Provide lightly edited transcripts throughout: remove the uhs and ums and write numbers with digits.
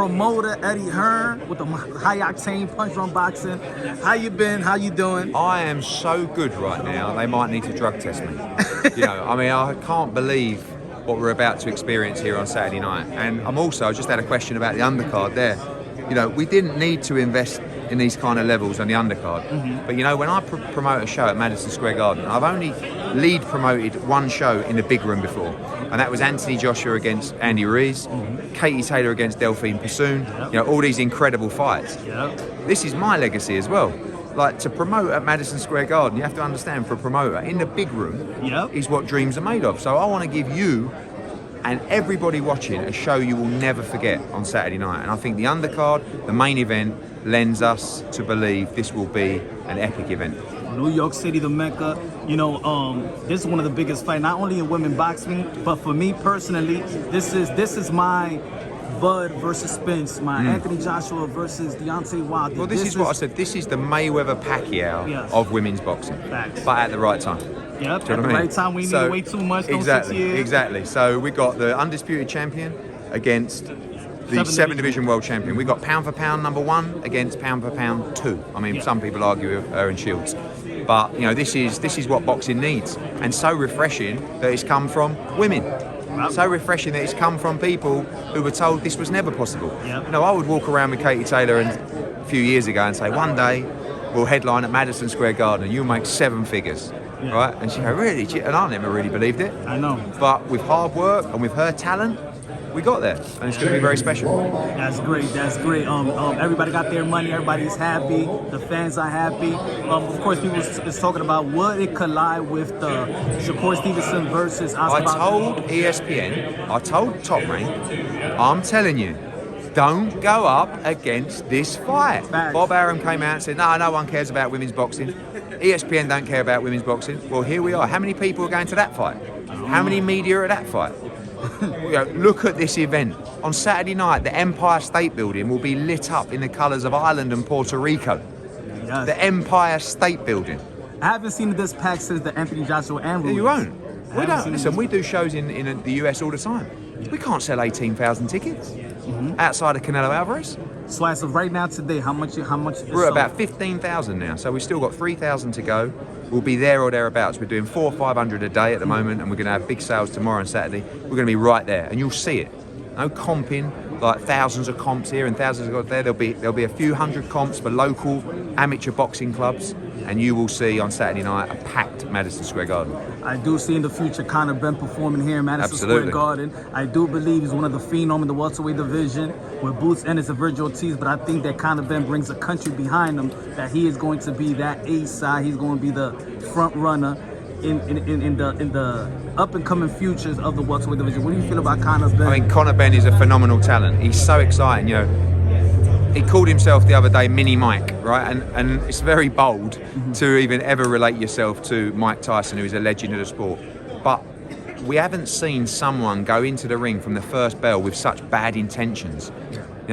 promoter Eddie Hearn with the High Octane Punch Run Boxing. How you been? How you doing? I am so good right now, they might need to drug test me. I can't believe what we're about to experience here on Saturday night. And I just had a question about the undercard there. We didn't need to invest in these kind of levels on the undercard. Mm-hmm. But when I promote a show at Madison Square Garden, I've only lead promoted one show in the big room before. And that was Anthony Joshua against Andy Ruiz, Katie Taylor against Delphine Persoon, all these incredible fights. Yep. This is my legacy as well. Like, to promote at Madison Square Garden, you have to understand, for a promoter, in the big room is what dreams are made of. So I want to give you and everybody watching a show you will never forget on Saturday night. And I think the undercard, the main event, lends us to believe this will be an epic event. New York City, the Mecca. This is one of the biggest fights, not only in women boxing, but for me personally, this is my Bud versus Spence, my Anthony Joshua versus Deontay Wilder. Well, this is what I said. This is the Mayweather-Pacquiao of women's boxing. Facts. But at the right time. Yep, at the right time. We need to wait too much. Exactly, 6 years. Exactly. So we got the undisputed champion against the seven division world champion. We got pound for pound number 1 against pound for pound 2. Some people argue her and Shields. But this is what boxing needs, and so refreshing that it's come from women. So refreshing that it's come from people who were told this was never possible. Yep. I would walk around with Katie Taylor a few years ago and say, one day we'll headline at Madison Square Garden and you'll make 7 figures. Yeah. Right? And she'd go, really? And I never really believed it. I know. But with hard work and with her talent, we got there, and it's going to be very special. That's great. That's great. Everybody got their money. Everybody's happy. The fans are happy. Of course, people is talking about would it collide with the Shakur Stevenson versus Oscar. I told ESPN, I told Top Rank, I'm telling you, don't go up against this fight. Facts. Bob Arum came out and said, no one cares about women's boxing. ESPN don't care about women's boxing. Well, here we are. How many people are going to that fight? How many media are at that fight? Look at this event. On Saturday night, the Empire State Building will be lit up in the colours of Ireland and Puerto Rico. Yes. The Empire State Building. I haven't seen this pack since the Anthony Joshua and Ruiz. You won't. We don't. Listen, we do shows in the US all the time. We can't sell 18,000 tickets outside of Canelo Alvarez. So as of right now today, how much? We're at about 15,000 now, so we've still got 3,000 to go. We'll be there or thereabouts. We're doing 400 or 500 a day at the moment, and we're going to have big sales tomorrow and Saturday. We're going to be right there, and you'll see it. No comping, like thousands of comps here and thousands of there. There'll be a few hundred comps for local amateur boxing clubs, and you will see on Saturday night a packed Madison Square Garden. I do see in the future Conor Benn performing here in Madison Square Garden. I do believe he's one of the phenom in the welterweight division with Boots Ennis and Virgil Ortiz, but I think that Conor Benn brings a country behind him, that he is going to be that ace side. He's going to be the front runner in the up and coming futures of the welterweight division. What do you feel about Conor Benn? Conor Benn is a phenomenal talent. He's so exciting, He called himself the other day Mini Mike, right? And it's very bold to even ever relate yourself to Mike Tyson, who is a legend of the sport. But we haven't seen someone go into the ring from the first bell with such bad intentions,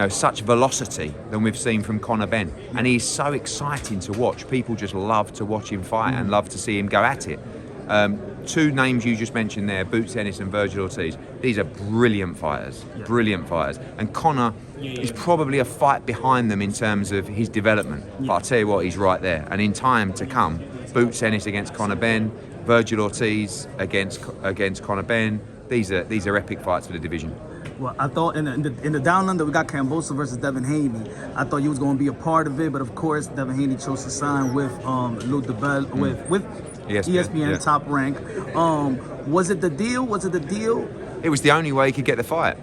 such velocity than we've seen from Conor Benn. And he's so exciting to watch. People just love to watch him fight and love to see him go at it. 2 names you just mentioned there, Boots Ennis and Virgil Ortiz. These are brilliant fighters, brilliant fighters. And Conor is probably a fight behind them in terms of his development. But I'll tell you what, he's right there. And in time to come, Boots Ennis against Conor Benn, Virgil Ortiz against Conor Benn. These are epic fights for the division. Well, I thought in the Down Under we got Cambosa versus Devin Haney. I thought you was going to be a part of it, but of course Devin Haney chose to sign with Lou DeBell with ESPN Top Rank. Was it the deal? It was the only way he could get the fight.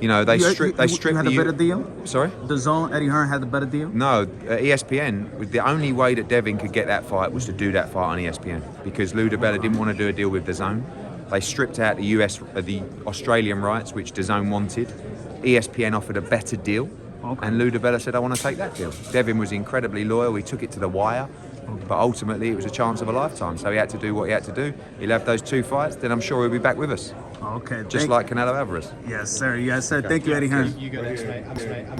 They stripped. You had a better deal? Sorry? The Zone, Eddie Hearn had a better deal? No, ESPN, the only way that Devin could get that fight was to do that fight on ESPN, because Lou DeBella didn't want to do a deal with the Zone. They stripped out the Australian rights, which DAZN wanted. ESPN offered a better deal, and Lou DeBella said, I want to take that deal. Devin was incredibly loyal. He took it to the wire, but ultimately it was a chance of a lifetime. So he had to do what he had to do. He'll have those 2 fights, then I'm sure he'll be back with us. Okay. Just like Canelo Alvarez. Yes, sir. Yes, sir. Thank you, Eddie Hearn. You go next, mate.